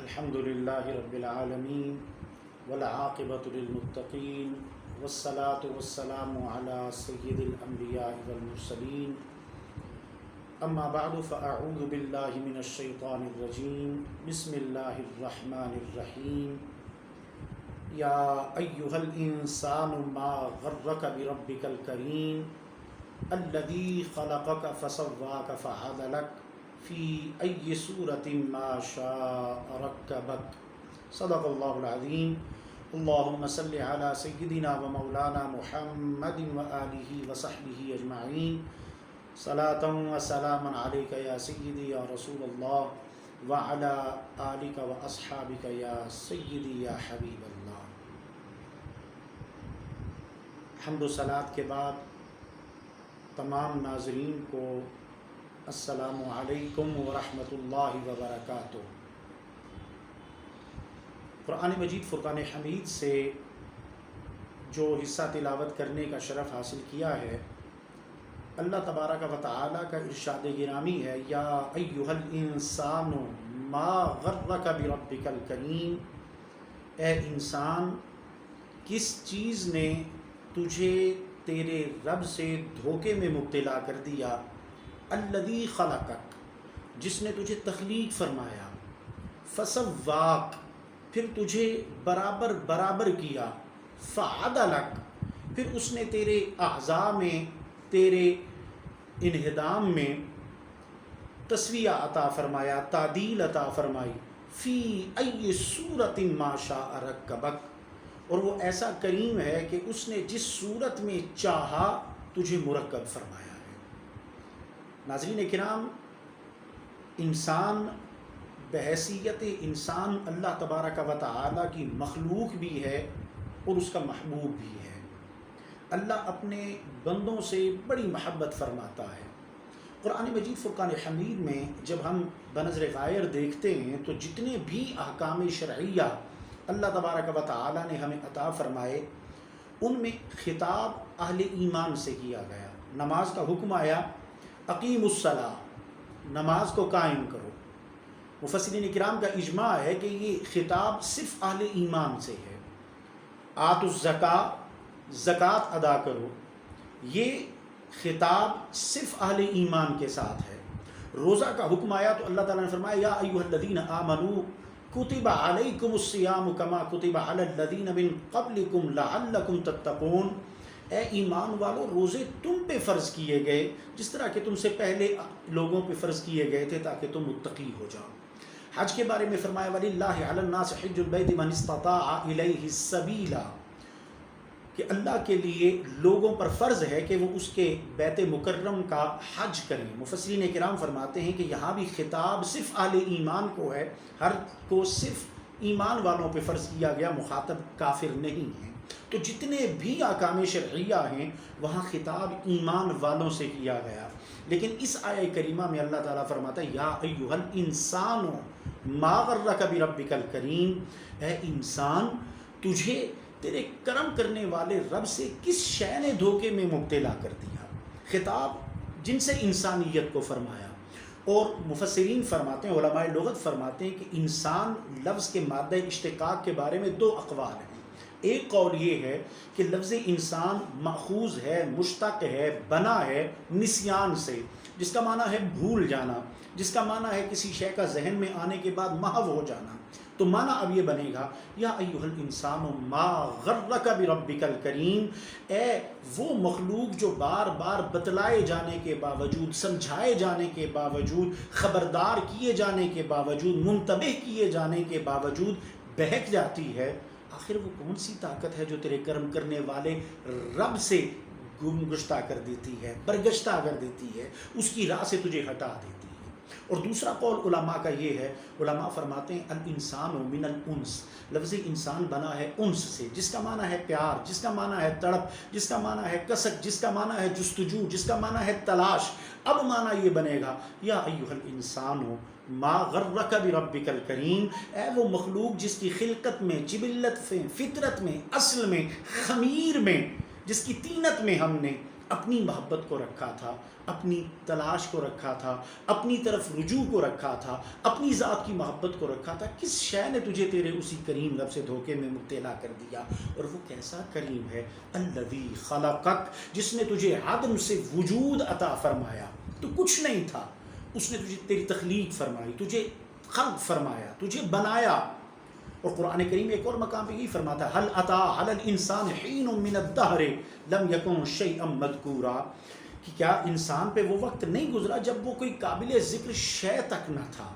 الحمد للہ رب العالمین والعاقبۃ للمتقین والصلاة والسلام علی سید الانبیاء والمرسلین اما بعد فاعوذ باللہ من الشیطان الرجیم بسم اللہ الرحمن الرحیم یا ایہا الانسان ما غرک بربک الکریم الذی خلقک فسواک فعدلک فی ای صورت ما شاء رکبک صدق اللہ العظیم اللہم صلی علی سیدنا و مولانا محمد و آلہ و صحبہ اجمعین صلاۃ و سلاما علیک یا سیدی یا رسول اللہ وعلی آلک و اصحابک یا سیدی یا حبیب اللہ۔ حمد و صلاۃ کے بعد تمام ناظرین کو السلام علیکم ورحمۃ اللہ وبرکاتہ۔ قرآن مجید فرقان حمید سے جو حصہ تلاوت کرنے کا شرف حاصل کیا ہے، اللہ تبارک و تعالیٰ کا ارشاد گرامی ہے، یا ایہا الانسان ما غرک بربک الکریم، اے انسان کس چیز نے تجھے تیرے رب سے دھوکے میں مبتلا کر دیا، الذی خلقک جس نے تجھے تخلیق فرمایا، فسواک پھر تجھے برابر برابر کیا، فعدلک پھر اس نے تیرے اعضاء میں تیرے انہدام میں تسویہ عطا فرمایا، تعدیل عطا فرمائی، فی ای صورت ما شاء رکبک، اور وہ ایسا کریم ہے کہ اس نے جس صورت میں چاہا تجھے مرکب فرمایا ہے۔ ناظرین کرام، انسان بحیثیت انسان اللہ تبارک و تعالیٰ کی مخلوق بھی ہے اور اس کا محبوب بھی ہے۔ اللہ اپنے بندوں سے بڑی محبت فرماتا ہے۔ قرآن مجید فرقان حمید میں جب ہم بنظر غائر دیکھتے ہیں تو جتنے بھی احکام شرعیہ اللہ تبارک و تعالیٰ نے ہمیں عطا فرمائے، ان میں خطاب اہل ایمان سے کیا گیا۔ نماز کا حکم آیا، اقیم الصلاۃ، نماز کو قائم کرو۔ مفسرین کرام کا اجماع ہے کہ یہ خطاب صرف اہل ایمان سے ہے۔ آتوا الزکاۃ، زکوٰۃ ادا کرو، یہ خطاب صرف اہل ایمان کے ساتھ ہے۔ روزہ کا حکم آیا تو اللہ تعالیٰ نے فرمایا، یا ایھا الذین آمنوا کتب علیکم الصیام کما کتب علی الذین من قبلکم لعلکم تتقون، اے ایمان والو روزے تم پہ فرض کیے گئے جس طرح کہ تم سے پہلے لوگوں پہ فرض کیے گئے تھے تاکہ تم متقی ہو جاؤ۔ حج کے بارے میں فرمایا، وَلِلَّهِ عَلَى النَّاسِ حِجُّ الْبَيْتِ مَنِ اسْتَطَاعَ إِلَيْهِ السَّبِيلَ، کہ اللہ کے لیے لوگوں پر فرض ہے کہ وہ اس کے بیت مکرم کا حج کریں۔ مفسرین کرام فرماتے ہیں کہ یہاں بھی خطاب صرف اہل ایمان کو ہے، ہر کو صرف ایمان والوں پہ فرض کیا گیا، مخاطب کافر نہیں ہیں۔ تو جتنے بھی احکام شرعیہ ہیں وہاں خطاب ایمان والوں سے کیا گیا۔ لیکن اس آیہ کریمہ میں اللہ تعالیٰ فرماتا ہے، یا ایھا الانسان ما غرک بربک الکریم، اے انسان تجھے تیرے کرم کرنے والے رب سے کس شے نے دھوکے میں مبتلا کر دیا۔ خطاب جن سے انسانیت کو فرمایا۔ اور مفسرین فرماتے ہیں، علماء لغت فرماتے ہیں کہ انسان لفظ کے مادہ اشتقاق کے بارے میں دو اقوال ہیں۔ ایک قول یہ ہے کہ لفظ انسان ماخوذ ہے، مشتق ہے، بنا ہے نسیان سے، جس کا معنی ہے بھول جانا، جس کا معنی ہے کسی شے کا ذہن میں آنے کے بعد محو ہو جانا۔ تو معنی اب یہ بنے گا، یا ایھا الانسان ما غرک بربک الکریم، اے وہ مخلوق جو بار بار بتلائے جانے کے باوجود، سمجھائے جانے کے باوجود، خبردار کیے جانے کے باوجود، منتبہ کیے جانے کے باوجود بہک جاتی ہے۔ آخر وہ کون سی طاقت ہے جو تیرے کرم کرنے والے رب سے گمگشتہ کر دیتی ہے، برگشتہ کر دیتی ہے، اس کی راہ سے تجھے ہٹا دیتی ہے۔ اور دوسرا قول علماء کا یہ ہے، علماء فرماتے ہیں الانسان من الانس، لفظ انسان بنا ہے انس سے، جس کا معنی ہے پیار، جس کا معنی ہے تڑپ، جس کا معنی ہے کسک، جس کا معنی ہے جستجو، جس کا معنی ہے تلاش۔ اب معنی یہ بنے گا، یا ایھا الانسان ما غرک بربک الکریم، اے وہ مخلوق جس کی خلقت میں، جبلت میں، فطرت میں، اصل میں، خمیر میں، جس کی طینت میں ہم نے اپنی محبت کو رکھا تھا، اپنی تلاش کو رکھا تھا، اپنی طرف رجوع کو رکھا تھا، اپنی ذات کی محبت کو رکھا تھا، کس شے نے تجھے تیرے اسی کریم رب سے دھوکے میں مبتلا کر دیا؟ اور وہ کیسا کریم ہے، الذی خلقک، جس نے تجھے عدم سے وجود عطا فرمایا، تو کچھ نہیں تھا، اس نے تجھے تیری تخلیق فرمائی، تجھے خلق فرمایا، تجھے بنایا۔ اور قرآن کریم ایک اور مقام پہ یہی فرماتا ہے، هل اتى على الانسان حین من الدہر لم یکن شیئا مذکورا، کہ کیا انسان پہ وہ وقت نہیں گزرا جب وہ کوئی قابل ذکر شے تک نہ تھا،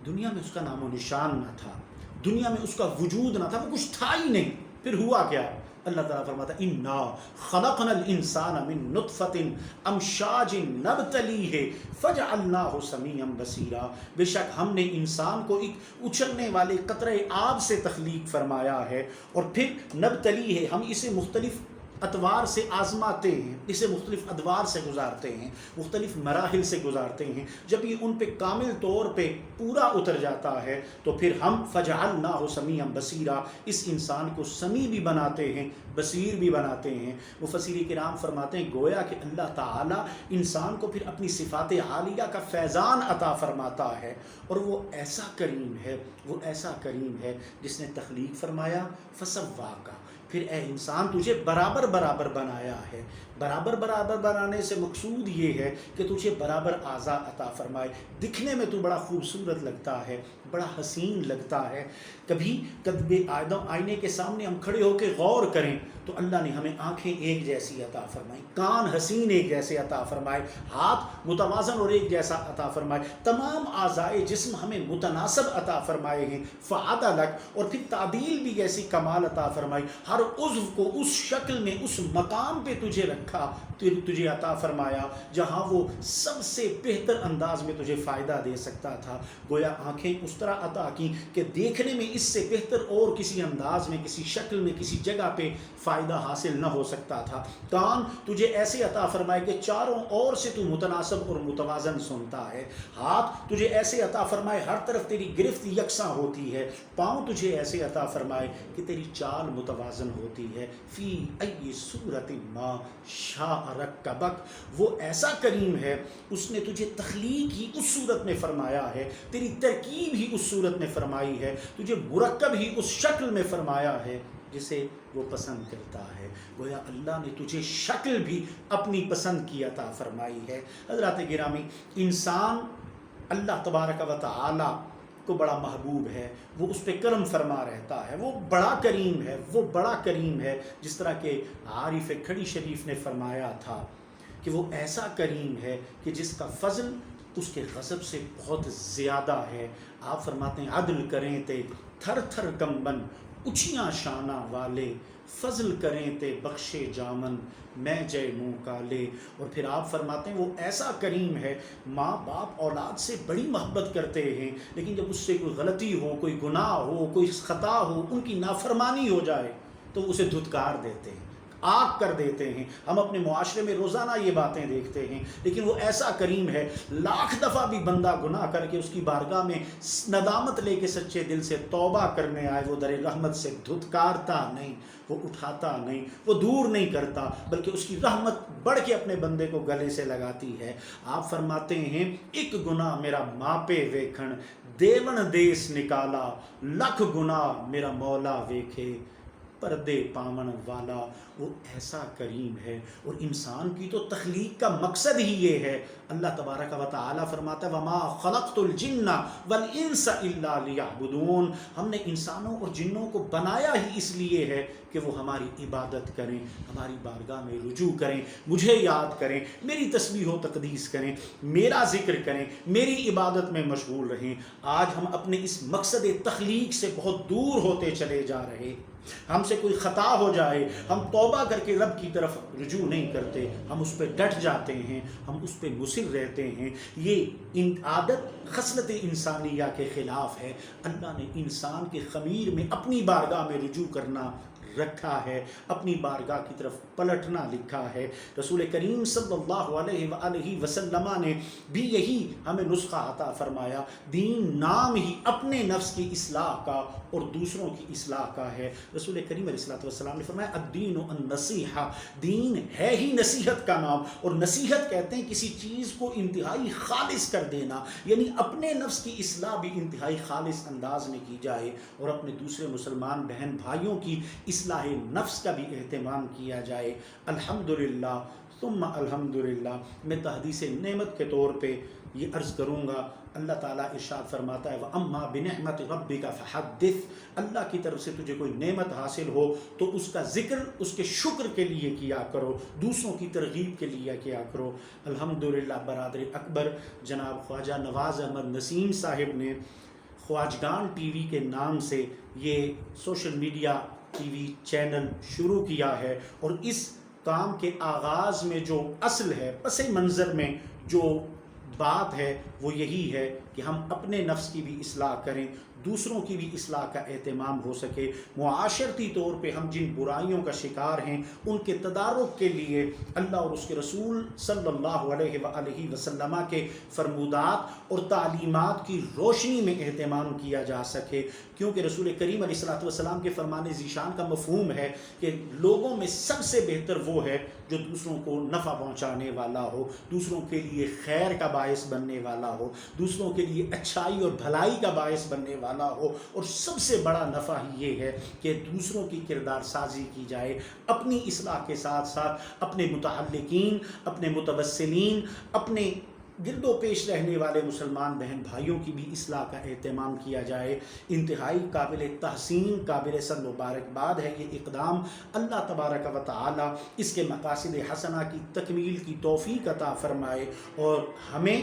دنیا میں اس کا نام و نشان نہ تھا، دنیا میں اس کا وجود نہ تھا، وہ کچھ تھا ہی نہیں، پھر ہوا کیا؟ اللہ تعالیٰ فرماتا ہے انا خلقنا الانسان من نطفۃ امشاج نبتلیہ فجعلناہ سمیعا بصیرا، بے شک ہم نے انسان کو ایک اچھلنے والے قطرے آب سے تخلیق فرمایا ہے، اور پھر نبتلی ہے، ہم اسے مختلف اطوار سے آزماتے ہیں، اسے مختلف ادوار سے گزارتے ہیں، مختلف مراحل سے گزارتے ہیں، جب یہ ان پہ کامل طور پہ پورا اتر جاتا ہے تو پھر ہم فجعلناہ سمیعا بصیرا، اس انسان کو سمیع بھی بناتے ہیں، بصیر بھی بناتے ہیں۔ مفسرین کرام فرماتے ہیں گویا کہ اللہ تعالیٰ انسان کو پھر اپنی صفات عالیہ کا فیضان عطا فرماتا ہے، اور وہ ایسا کریم ہے، وہ ایسا کریم ہے جس نے تخلیق فرمایا فسواکا، پھر اے انسان تجھے برابر برابر بنایا ہے۔ برابر برابر بنانے سے مقصود یہ ہے کہ تجھے برابر اعضاء عطا فرمائے، دکھنے میں تو بڑا خوبصورت لگتا ہے، بڑا حسین لگتا ہے، کبھی آئینے کے سامنے ہم کھڑے ہو کے غور کریں تو اللہ نے ہمیں آنکھیں ایک جیسی عطا فرمائی، کان حسین ایک جیسے عطا فرمائے، ہاتھ متوازن اور ایک جیسا عطا فرمائے، تمام اعضائے جسم ہمیں متناسب عطا فرمائے ہیں، فعدلک، اور پھر تعدیل بھی ایسی کمال عطا فرمائی، ہر عضو کو اس شکل میں اس مقام پہ تجھے رکھا، تجھے عطا فرمایا جہاں وہ سب سے بہتر انداز میں تجھے فائدہ دے سکتا تھا۔ گویا آنکھیں اس طرح عطا کی کہ دیکھنے میں اس سے بہتر اور کسی انداز میں، کسی شکل میں، کسی جگہ پہ فائدہ حاصل نہ ہو سکتا تھا۔ کان تجھے ایسے عطا فرمائے کہ چاروں اور سے تو متناسب اور متوازن سنتا ہے۔ ہاتھ تجھے ایسے عطا فرمائے ہر طرف تیری گرفت یکساں ہوتی ہے۔ پاؤں تجھے ایسے عطا فرمائے کہ تیری چال متوازن ہوتی ہے۔ فی ای صورت ما شاء رکبک، وہ ایسا کریم ہے، اس نے تجھے تخلیق ہی اس صورت میں فرمایا ہے، تیری ترکیب ہی اس صورت میں فرمائی ہے، تجھے مرکب ہی اس شکل میں فرمایا ہے جسے وہ پسند کرتا ہے۔ گویا اللہ نے تجھے شکل بھی اپنی پسند کی عطا فرمائی ہے۔ حضرات گرامی، انسان اللہ تبارک و تعالی کو بڑا محبوب ہے، وہ اس پہ کرم فرما رہتا ہے، وہ بڑا کریم ہے، وہ بڑا کریم ہے، جس طرح کہ عارف کھڑی شریف نے فرمایا تھا کہ وہ ایسا کریم ہے کہ جس کا فضل اس کے غضب سے بہت زیادہ ہے۔ آپ فرماتے ہیں عدل کریں تے تھر تھر کمبن اچھیاں شانہ والے، فضل کریں تے بخشے جامن میں جے منہ کالے۔ اور پھر آپ فرماتے ہیں وہ ایسا کریم ہے، ماں باپ اولاد سے بڑی محبت کرتے ہیں، لیکن جب اس سے کوئی غلطی ہو، کوئی گناہ ہو، کوئی خطا ہو، ان کی نافرمانی ہو جائے تو اسے دھتکار دیتے ہیں، آگ کر دیتے ہیں۔ ہم اپنے معاشرے میں روزانہ یہ باتیں دیکھتے ہیں، لیکن وہ ایسا کریم ہے، لاکھ دفعہ بھی بندہ گناہ کر کے اس کی بارگاہ میں ندامت لے کے سچے دل سے توبہ کرنے آئے، وہ در رحمت سے دھتکارتا نہیں، وہ اٹھاتا نہیں، وہ دور نہیں کرتا، بلکہ اس کی رحمت بڑھ کے اپنے بندے کو گلے سے لگاتی ہے۔ آپ فرماتے ہیں ایک گناہ میرا ماپے ویکھن دیون دیس نکالا، لکھ گناہ میرا مولا ویکھے پردے پامن والا۔ وہ ایسا کریم ہے، اور انسان کی تو تخلیق کا مقصد ہی یہ ہے۔ اللہ تبارک و تعالی فرماتا ہے وما خلقت الجن والانس الا لیعبدون، ہم نے انسانوں اور جنوں کو بنایا ہی اس لیے ہے کہ وہ ہماری عبادت کریں، ہماری بارگاہ میں رجوع کریں، مجھے یاد کریں، میری تسبیح و تقدیس کریں، میرا ذکر کریں، میری عبادت میں مشغول رہیں۔ آج ہم اپنے اس مقصد تخلیق سے بہت دور ہوتے چلے جا رہے، ہم سے کوئی خطا ہو جائے ہم توبہ کر کے رب کی طرف رجوع نہیں کرتے، ہم اس پہ ڈٹ جاتے ہیں، ہم اس پہ مصر رہتے ہیں۔ یہ عادت خصلت انسانیہ کے خلاف ہے۔ اللہ نے انسان کے خمیر میں اپنی بارگاہ میں رجوع کرنا رکھا ہے، اپنی بارگاہ کی طرف پلٹنا لکھا ہے۔ رسول کریم صلی اللہ علیہ وآلہ وسلم نے بھی یہی ہمیں نسخہ عطا فرمایا۔ دین نام ہی اپنے نفس کی اصلاح کا اور دوسروں کی اصلاح کا ہے۔ رسول کریم علیہ السلام نے فرمایا الدین النصیحہ، دین ہے ہی نصیحت کا نام، اور نصیحت کہتے ہیں کسی چیز کو انتہائی خالص کر دینا، یعنی اپنے نفس کی اصلاح بھی انتہائی خالص انداز میں کی جائے اور اپنے دوسرے مسلمان بہن بھائیوں کی اصلاح نفس کا بھی اہتمام کیا جائے۔ الحمدللہ ثم الحمدللہ، میں تحدیث نعمت کے طور پہ یہ عرض کروں گا، اللہ تعالیٰ ارشاد فرماتا ہے وَأَمَّا بِنِعْمَةِ رَبِّكَ فَحَدِّثْ، اللہ کی طرف سے تجھے کوئی نعمت حاصل ہو تو اس کا ذکر اس کے شکر کے لیے کیا کرو، دوسروں کی ترغیب کے لیے کیا کرو۔ الحمدللہ برادر اکبر جناب خواجہ نواز احمد نسیم صاحب نے خواجگان ٹی وی کے نام سے یہ social media T V channel شروع کیا ہے، اور اس کام کے آغاز میں جو اصل ہے، پس منظر میں جو بات ہے وہ یہی ہے کہ ہم اپنے نفس کی بھی اصلاح کریں، دوسروں کی بھی اصلاح کا اہتمام ہو سکے۔ معاشرتی طور پہ ہم جن برائیوں کا شکار ہیں ان کے تدارک کے لیے اللہ اور اس کے رسول صلی اللہ علیہ وآلہ وسلم کے فرمودات اور تعلیمات کی روشنی میں اہتمام کیا جا سکے، کیونکہ رسول کریم علیہ السلام کے فرمان ذیشان کا مفہوم ہے کہ لوگوں میں سب سے بہتر وہ ہے جو دوسروں کو نفع پہنچانے والا ہو، دوسروں کے لیے خیر کا باعث بننے والا ہو، دوسروں کے لیے اچھائی اور بھلائی کا باعث بننے والا ہو، اور سب سے بڑا نفع ہی یہ ہے کہ دوسروں کی کردار سازی کی جائے، اپنی اصلاح کے ساتھ ساتھ اپنے متعلقین، اپنے متوسلین، اپنے گرد و پیش رہنے والے مسلمان بہن بھائیوں کی بھی اصلاح کا اہتمام کیا جائے۔ انتہائی قابل تحسین، قابل صد مبارکباد ہے یہ اقدام۔ اللہ تبارک و تعالی اس کے مقاصد حسنہ کی تکمیل کی توفیق عطا فرمائے، اور ہمیں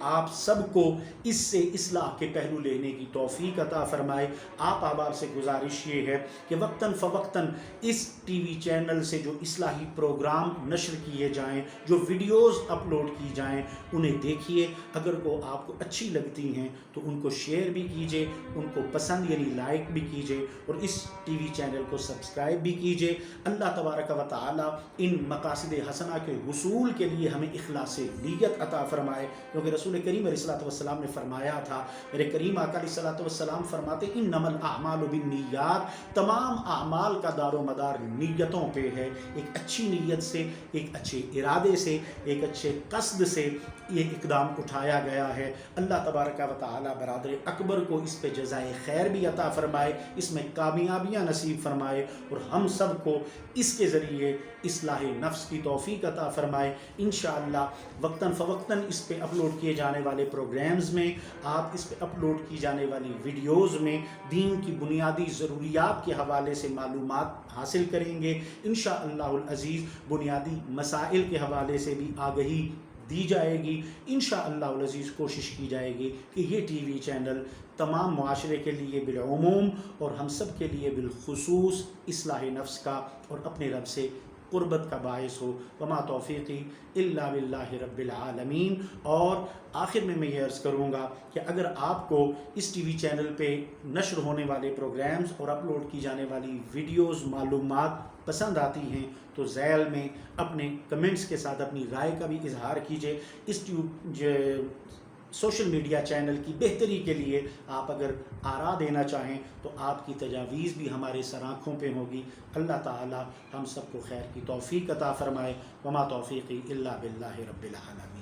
آپ سب کو اس سے اصلاح کے پہلو لینے کی توفیق عطا فرمائے۔ آپ احباب سے گزارش یہ ہے کہ وقتاً فوقتاً اس ٹی وی چینل سے جو اصلاحی پروگرام نشر کیے جائیں، جو ویڈیوز اپلوڈ کی جائیں، انہیں دیکھیے، اگر وہ آپ کو اچھی لگتی ہیں تو ان کو شیئر بھی کیجیے، ان کو پسند یعنی لائک بھی کیجیے، اور اس ٹی وی چینل کو سبسکرائب بھی کیجیے۔ اللہ تبارک و تعالی ان مقاصد حسنہ کے حصول کے لیے ہمیں اخلاص نیت عطا فرمائے، کیونکہ رسول کریم علیہ السلام نے فرمایا تھا، میرے کریم آقا علیہ السلام فرماتے انما الاعمال بالنیات، تمام اعمال کا دار و مدار نیتوں پہ ہے۔ ایک اچھی نیت سے، ایک اچھے ارادے سے، ایک اچھے قصد سے یہ اقدام اٹھایا گیا ہے۔ اللہ تبارک و تعالی برادر اکبر کو اس پہ جزائے خیر بھی عطا فرمائے، اس میں کامیابیاں نصیب فرمائے، اور ہم سب کو اس کے ذریعے اصلاح نفس کی توفیق عطا فرمائے۔ انشاءاللہ وقتاً فوقتاً اس پہ اپلوڈ کیے جانے والے پروگرامز میں، آپ اس پہ اپلوڈ کی جانے والی ویڈیوز میں دین کی بنیادی ضروریات کے حوالے سے معلومات حاصل کریں گے۔ انشاءاللہ العزیز بنیادی مسائل کے حوالے سے بھی آگہی دی جائے گی۔ انشاءاللہ العزیز کوشش کی جائے گی کہ یہ ٹی وی چینل تمام معاشرے کے لیے بالعموم اور ہم سب کے لیے بالخصوص اصلاح نفس کا اور اپنے رب سے قربت کا باعث ہو۔ وما توفیقی الا باللہ رب العالمین۔ اور آخر میں یہ عرض کروں گا کہ اگر آپ کو اس ٹی وی چینل پہ نشر ہونے والے پروگرامز اور اپلوڈ کی جانے والی ویڈیوز، معلومات پسند آتی ہیں تو ذیل میں اپنے کمنٹس کے ساتھ اپنی رائے کا بھی اظہار کیجیے۔ اس سوشل میڈیا چینل کی بہتری کے لیے آپ اگر آراء دینا چاہیں تو آپ کی تجاویز بھی ہمارے سر آنکھوں پہ ہوگی۔ اللہ تعالی ہم سب کو خیر کی توفیق عطا فرمائے۔ وما توفیقی الا باللہ رب العالمین۔